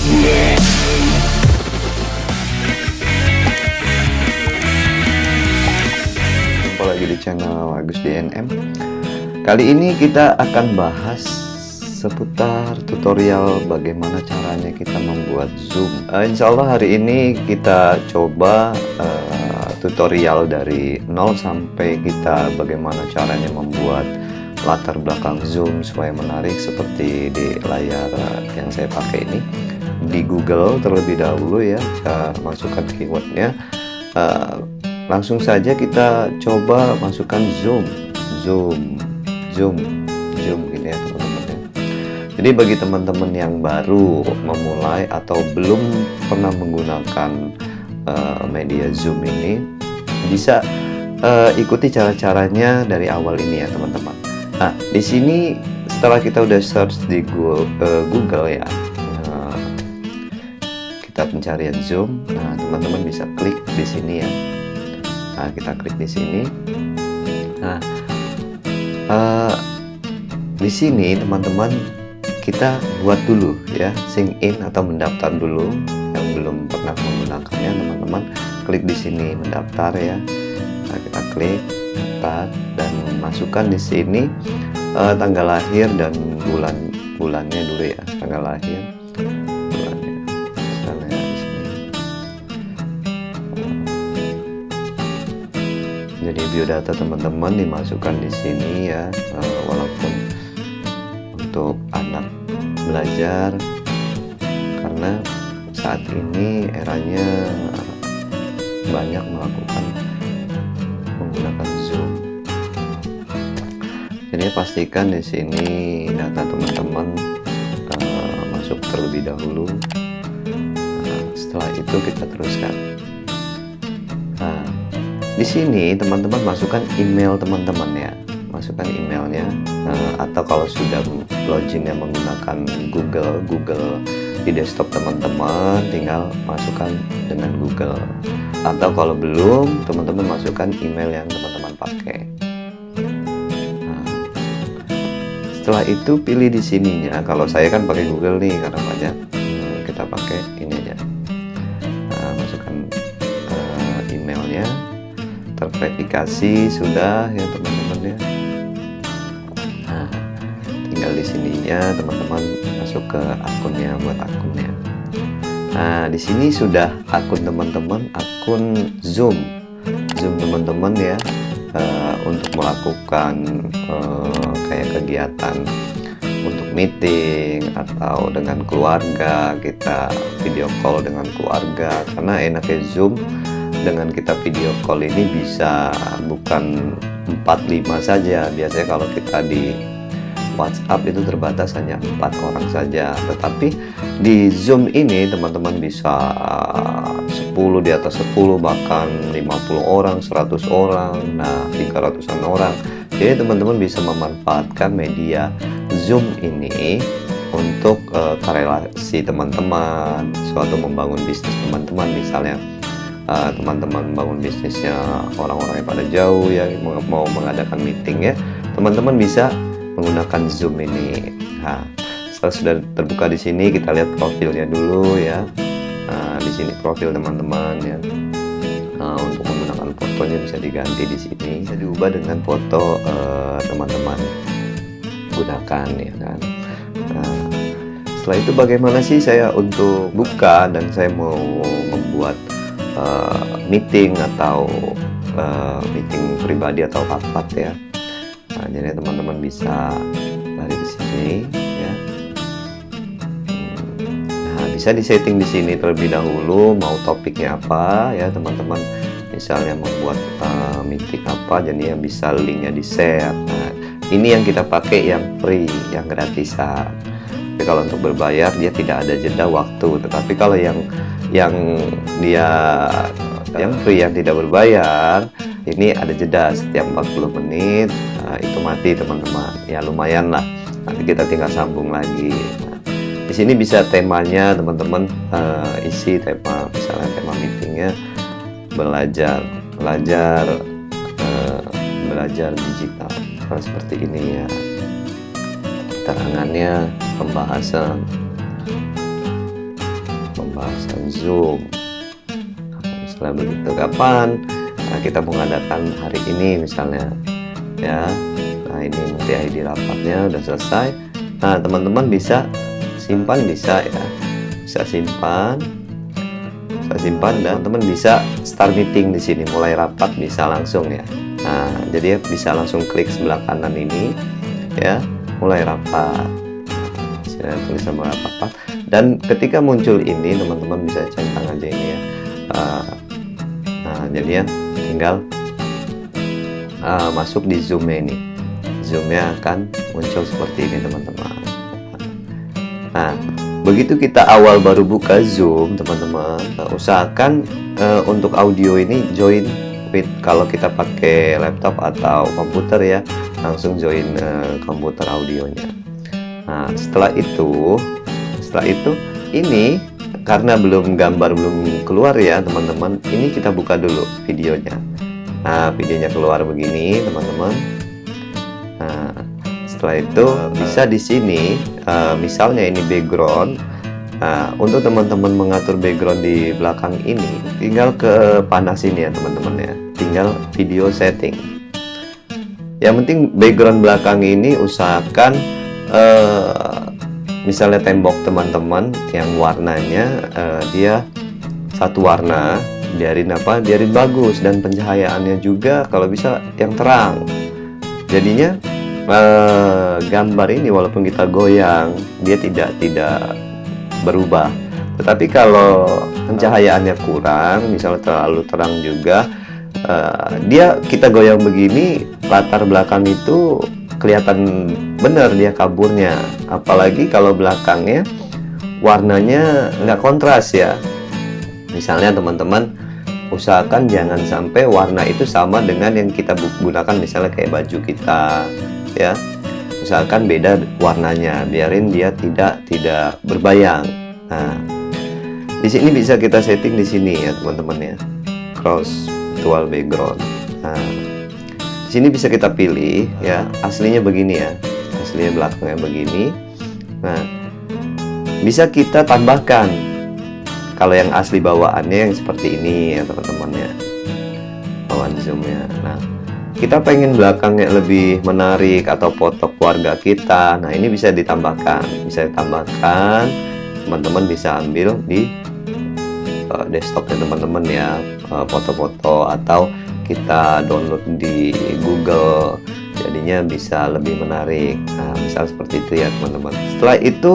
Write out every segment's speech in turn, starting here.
Jumpa lagi di channel Agus DNM. Kali ini kita akan bahas seputar tutorial bagaimana caranya kita membuat zoom. Insya Allah hari ini kita coba tutorial dari 0 sampai kita bagaimana caranya membuat latar belakang zoom supaya menarik seperti di layar yang saya pakai ini. Di Google terlebih dahulu ya, saya masukkan keywordnya. Langsung saja kita coba masukkan zoom gini ya teman-teman ya. Jadi bagi teman-teman yang baru memulai atau belum pernah menggunakan media zoom ini, bisa ikuti cara-caranya dari awal ini ya teman-teman. Nah, di sini setelah kita udah search di Google ya, kita pencarian zoom. Nah, teman-teman bisa klik di sini ya. Nah, kita klik di sini. Nah, di sini teman-teman kita buat dulu ya, sign in atau mendaftar dulu. Yang belum pernah menggunakannya teman-teman, klik di sini mendaftar ya. Nah, kita klik daftar dan masukkan di sini tanggal lahir dan bulannya dulu ya, tanggal lahir. Jadi biodata teman-teman dimasukkan di sini ya, walaupun untuk anak belajar, karena saat ini eranya banyak menggunakan Zoom. Jadi pastikan di sini data teman-teman masuk terlebih dahulu. Setelah itu kita teruskan. Di sini teman-teman masukkan email teman-teman ya, masukkan emailnya, atau kalau sudah login yang menggunakan Google di desktop teman-teman, tinggal masukkan dengan Google, atau kalau belum teman-teman masukkan email yang teman-teman pakai. Nah, setelah itu pilih di sininya. Kalau saya kan pakai Google nih karena banyak, kita pakai ini aja. Nah, masukkan emailnya. Terverifikasi sudah ya teman-teman ya. Nah, tinggal di sininya teman-teman masuk ke akunnya, buat akunnya. Nah, di sini sudah akun teman-teman, akun Zoom teman-teman ya, untuk melakukan kayak kegiatan untuk meeting atau dengan keluarga, kita video call dengan keluarga. Karena enaknya Zoom, dengan kita video call ini bisa bukan 4-5 saja. Biasanya kalau kita di WhatsApp itu terbatas hanya 4 orang saja, tetapi di Zoom ini teman-teman bisa 10, di atas 10, bahkan 50 orang, 100 orang, nah 300-an orang. Jadi teman-teman bisa memanfaatkan media Zoom ini untuk korelasi teman-teman, suatu membangun bisnis teman-teman. Misalnya teman-teman bangun bisnisnya orang-orang yang pada jauh ya, mau mengadakan meeting ya, teman-teman bisa menggunakan Zoom ini. Nah, setelah sudah terbuka di sini, kita lihat profilnya dulu ya. Nah, di sini profil teman-teman ya. Untuk menggunakan fotonya bisa diganti di sini, bisa diubah dengan foto teman-teman gunakan ya kan. Nah, setelah itu bagaimana sih saya untuk buka dan saya mau membuat meeting atau meeting pribadi atau rapat ya. Nah, jadi teman-teman bisa dari sini ya. Nah, bisa disetting di sini terlebih dahulu mau topiknya apa ya teman-teman. Misalnya membuat meeting apa, jadi yang bisa linknya di share. Nah, ini yang kita pakai yang free, yang gratisan. Tapi kalau untuk berbayar dia tidak ada jeda waktu. Tetapi kalau yang dia yang free, yang tidak berbayar, ini ada jeda setiap 40 menit. Nah, itu mati teman-teman ya, lumayan lah, nanti kita tinggal sambung lagi. Nah, di sini bisa temanya teman-teman, isi tema, misalnya tema meetingnya belajar digital, seperti ini ya. Keterangannya pembahasan pembahasan Zoom. Misalnya begitu, kapan kita mengadakan hari ini misalnya ya. Nah, ini nanti ID rapatnya udah selesai. Nah, teman-teman bisa simpan, bisa ya, bisa simpan dan teman bisa start meeting di sini, mulai rapat bisa langsung ya. Nah, jadi bisa langsung klik sebelah kanan ini ya, mulai rapat. Saya tulisan mulai rapat. Dan ketika muncul ini, teman-teman bisa centang aja ini ya. Nah, jadi ya tinggal masuk di Zoom-nya ini. Zoom-nya akan muncul seperti ini, teman-teman. Nah, begitu kita awal baru buka Zoom, teman-teman, usahakan untuk audio ini join with, kalau kita pakai laptop atau komputer ya, langsung join komputer audionya. Nah, setelah itu ini karena gambar belum keluar ya, teman-teman, ini kita buka dulu videonya. Nah, videonya keluar begini, teman-teman. Nah, setelah itu bisa di sini misalnya ini background. Nah, untuk teman-teman mengatur background di belakang ini, tinggal ke panasin ya, teman-teman ya. Tinggal video setting. Yang penting background belakang ini usahakan misalnya tembok teman-teman yang warnanya dia satu warna, biarin bagus, dan pencahayaannya juga kalau bisa yang terang. Jadinya gambar ini walaupun kita goyang dia tidak berubah. Tetapi kalau pencahayaannya kurang, misalnya terlalu terang juga, kita goyang begini, latar belakang itu kelihatan benar dia kaburnya. Apalagi kalau belakangnya warnanya nggak kontras ya. Misalnya teman-teman usahakan jangan sampai warna itu sama dengan yang kita gunakan, misalnya kayak baju kita ya. Usahakan beda warnanya, biarin dia tidak berbayang. Nah, di sini bisa kita setting di sini ya, teman-teman ya. Cross virtual background. Nah, di sini bisa kita pilih ya, aslinya begini ya. Aslinya belakangnya begini. Nah, bisa kita tambahkan kalau yang asli bawaannya yang seperti ini ya, teman-teman ya. Bawaan zoomnya. Nah, kita pengen belakangnya lebih menarik atau foto keluarga kita. Nah, ini bisa ditambahkan. Teman-teman bisa ambil di desktopnya teman-teman ya, foto-foto, atau kita download di Google. Jadinya bisa lebih menarik. Nah, misal seperti itu ya, teman-teman. Setelah itu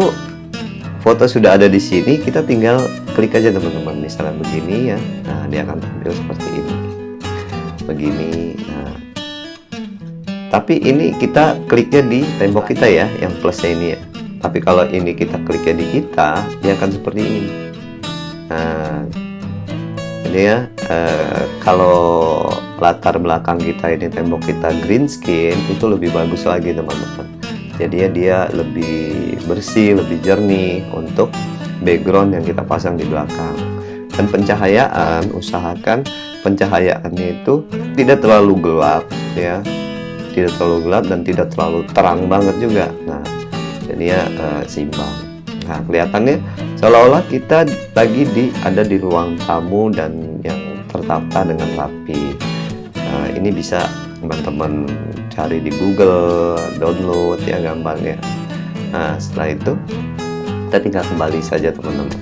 foto sudah ada di sini, kita tinggal klik aja, teman-teman. Misalnya begini ya. Nah, dia akan tampil seperti ini. Begini. Nah, tapi ini kita kliknya di tembok kita ya, yang plusnya ini ya. Tapi kalau ini kita kliknya di kita, dia akan seperti ini. Nah, ini ya, kalau latar belakang kita ini, tembok kita green screen, itu lebih bagus lagi, teman-teman. Jadinya dia lebih bersih, lebih jernih untuk background yang kita pasang di belakang. Dan pencahayaan, usahakan pencahayaannya itu tidak terlalu gelap ya. Tidak terlalu gelap dan tidak terlalu terang banget juga. Nah, jadinya seimbang. Nah, kelihatannya seolah-olah kita lagi ada di ruang tamu dan yang tertata dengan rapi. Nah, ini bisa teman-teman cari di Google, download ya gambarnya. Nah, setelah itu kita tinggal kembali saja, teman-teman.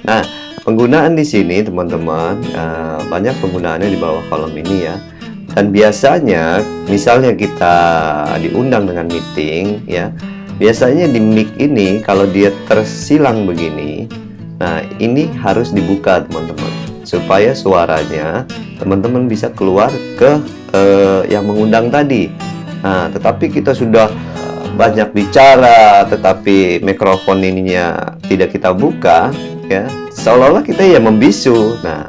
Nah, penggunaan di sini, teman-teman, banyak penggunaannya di bawah kolom ini ya. Dan biasanya, misalnya kita diundang dengan meeting ya, biasanya di mic ini kalau dia tersilang begini, nah ini harus dibuka, teman-teman, supaya suaranya teman-teman bisa keluar ke yang mengundang tadi. Nah, tetapi kita sudah banyak bicara, tetapi mikrofon ininya tidak kita buka ya, seolah-olah kita ya membisu. Nah,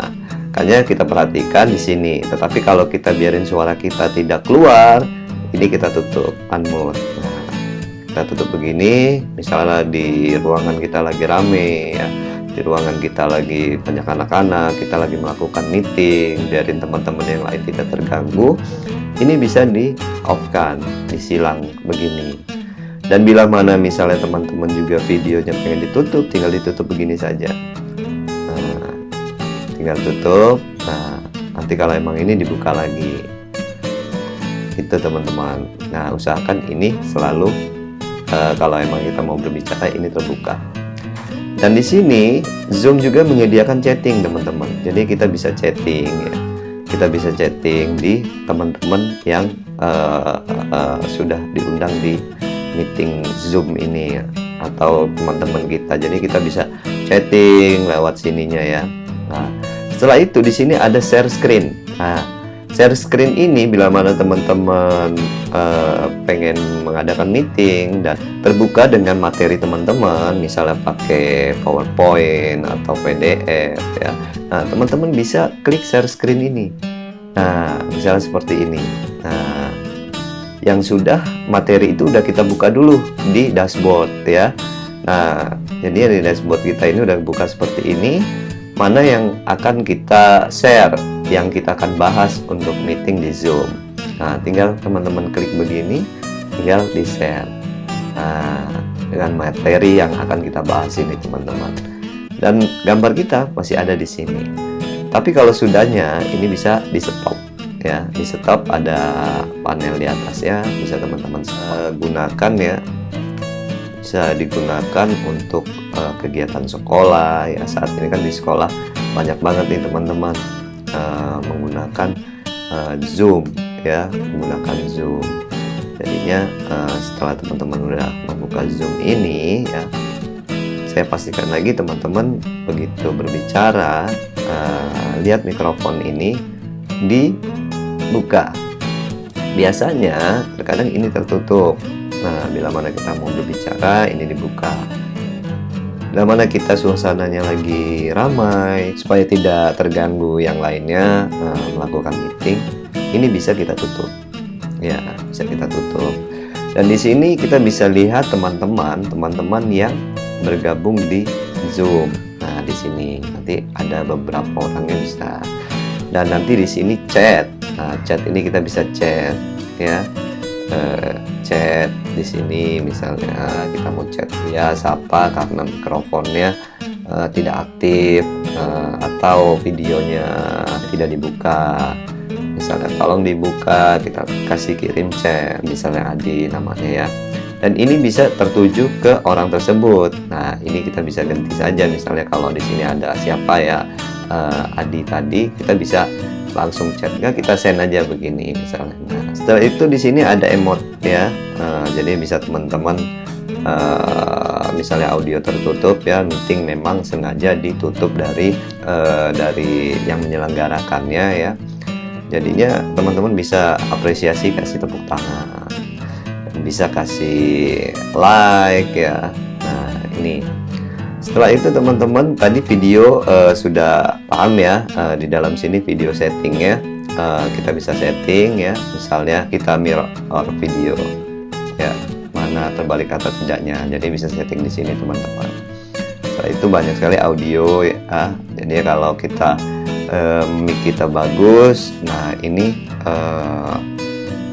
makanya kita perhatikan di sini. Tetapi kalau kita biarin suara kita tidak keluar, ini kita tutup, unmute. Nah, kita tutup begini. Misalnya di ruangan kita lagi rame ya, di ruangan kita lagi banyak anak-anak, kita lagi melakukan meeting, biarin teman-teman yang lain tidak terganggu. Ini bisa di off-kan, disilang begini. Dan bila mana misalnya teman-teman juga videonya pengen ditutup, tinggal ditutup begini saja. tinggal tutup. Nah, nanti kalau emang ini dibuka lagi. Itu teman-teman. Nah, usahakan ini selalu kalau emang kita mau berbicara ini terbuka. Dan di sini Zoom juga menyediakan chatting teman-teman. Jadi kita bisa chatting ya. Kita bisa chatting di teman-teman yang sudah diundang di meeting Zoom ini ya, atau teman-teman kita. Jadi kita bisa chatting lewat sininya ya. Nah, setelah itu di sini ada share screen. Nah, share screen ini bila mana teman-teman pengen mengadakan meeting dan terbuka dengan materi teman-teman, misalnya pakai PowerPoint atau PDF ya. Nah, teman-teman bisa klik share screen ini. Nah, misalnya seperti ini. Nah, yang sudah materi itu udah kita buka dulu di dashboard ya. Nah, jadi di dashboard kita ini udah buka seperti ini. Mana yang akan kita share, yang kita akan bahas untuk meeting di Zoom. Nah, tinggal teman-teman klik begini, tinggal di share. Nah, dengan materi yang akan kita bahas ini teman-teman. Dan gambar kita masih ada di sini. Tapi kalau sudahnya ini bisa di stop ya, di stop ada panel di atas ya, bisa teman-teman gunakan ya, bisa digunakan untuk kegiatan sekolah ya. Saat ini kan di sekolah banyak banget nih teman-teman menggunakan Zoom ya, menggunakan Zoom. Jadinya setelah teman-teman udah membuka Zoom ini ya, saya pastikan lagi teman-teman begitu berbicara lihat mikrofon ini dibuka. Biasanya terkadang ini tertutup. Nah, bila mana kita mau berbicara ini dibuka. Bila mana kita suasananya lagi ramai supaya tidak terganggu yang lainnya melakukan meeting, ini bisa kita tutup. Ya, bisa kita tutup. Dan di sini kita bisa lihat teman-teman yang bergabung di Zoom. Nah, di sini nanti ada beberapa orang yang bisa. Dan nanti di sini chat. Nah, chat ini kita bisa chat ya. Chat di sini misalnya kita mau chat ya siapa karena mikrofonnya tidak aktif atau videonya tidak dibuka. Misalnya tolong dibuka, kita kasih kirim chat, misalnya Adi namanya ya. Dan ini bisa tertuju ke orang tersebut. Nah, ini kita bisa ganti saja. Misalnya kalau di sini ada siapa ya, Adi tadi, kita bisa langsung chat, nggak kita send aja begini misalnya. Nah, setelah itu di sini ada emot ya. Jadi bisa teman-teman misalnya audio tertutup ya, meeting memang sengaja ditutup dari yang menyelenggarakannya ya. Jadinya teman-teman bisa apresiasi, kasih tepuk tangan, bisa kasih like ya. Nah, ini setelah itu teman-teman tadi video sudah paham ya, di dalam sini video settingnya kita bisa setting ya, misalnya kita mirror video ya, mana terbalik atau tidaknya. Jadi bisa setting di sini teman-teman. Setelah itu banyak sekali audio ya, jadi kalau kita mic kita bagus, nah ini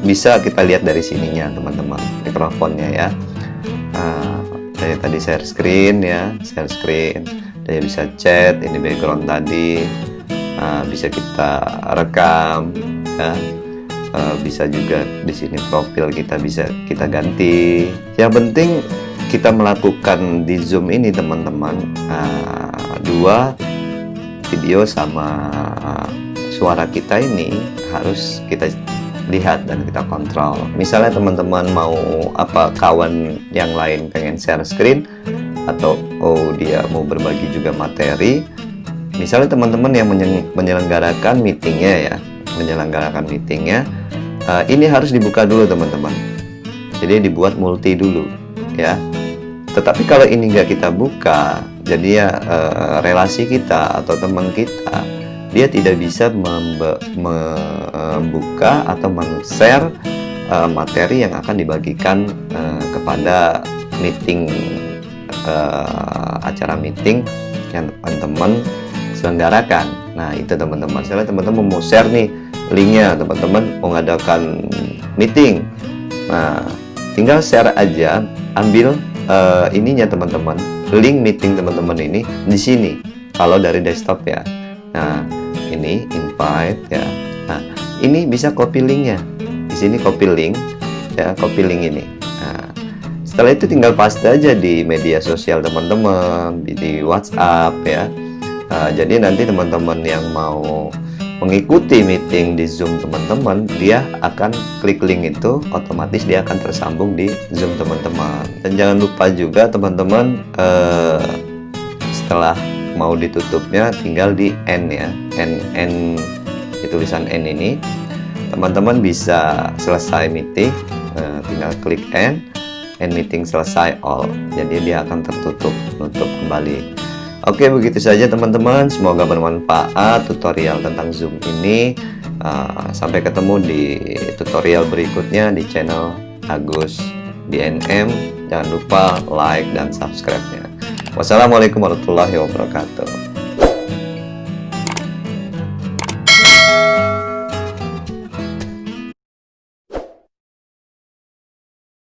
bisa kita lihat dari sininya teman-teman, mikrofonnya ya. Dari tadi share screen ya, share screen, dan bisa chat, ini background tadi, bisa kita rekam ya, bisa juga di sini profil kita bisa kita ganti. Yang penting kita melakukan di Zoom ini teman-teman, dua video sama suara kita ini harus kita lihat dan kita kontrol. Misalnya teman-teman mau kawan yang lain pengen share screen atau dia mau berbagi juga materi. Misalnya teman-teman yang menyelenggarakan meetingnya ya, ini harus dibuka dulu teman-teman. Jadi dibuat multi dulu ya. Tetapi kalau ini nggak kita buka, jadi ya relasi kita atau teman kita dia tidak bisa membuka atau men-share materi yang akan dibagikan kepada meeting, acara meeting yang teman-teman selenggarakan. Nah, itu teman-teman. Misalnya teman-teman mau share nih linknya, teman-teman mau ngadakan meeting. Nah, tinggal share aja, ambil ininya teman-teman, link meeting teman-teman ini di sini kalau dari desktop ya. Nah, ini invite ya. Nah, ini bisa copy linknya. Di sini copy link ya, copy link ini. Nah, setelah itu tinggal paste aja di media sosial teman-teman, di WhatsApp ya. Jadi nanti teman-teman yang mau mengikuti meeting di Zoom teman-teman, dia akan klik link itu, otomatis dia akan tersambung di Zoom teman-teman. Dan jangan lupa juga teman-teman, setelah mau ditutupnya tinggal di end ya, end di tulisan end ini, teman-teman bisa selesai meeting, tinggal klik end meeting selesai all, jadi dia akan tertutup, nutup kembali. Oke, begitu saja teman-teman, semoga bermanfaat tutorial tentang Zoom ini. Sampai ketemu di tutorial berikutnya di channel Agus DNM. Jangan lupa like dan subscribe-nya. Wassalamualaikum warahmatullahi wabarakatuh.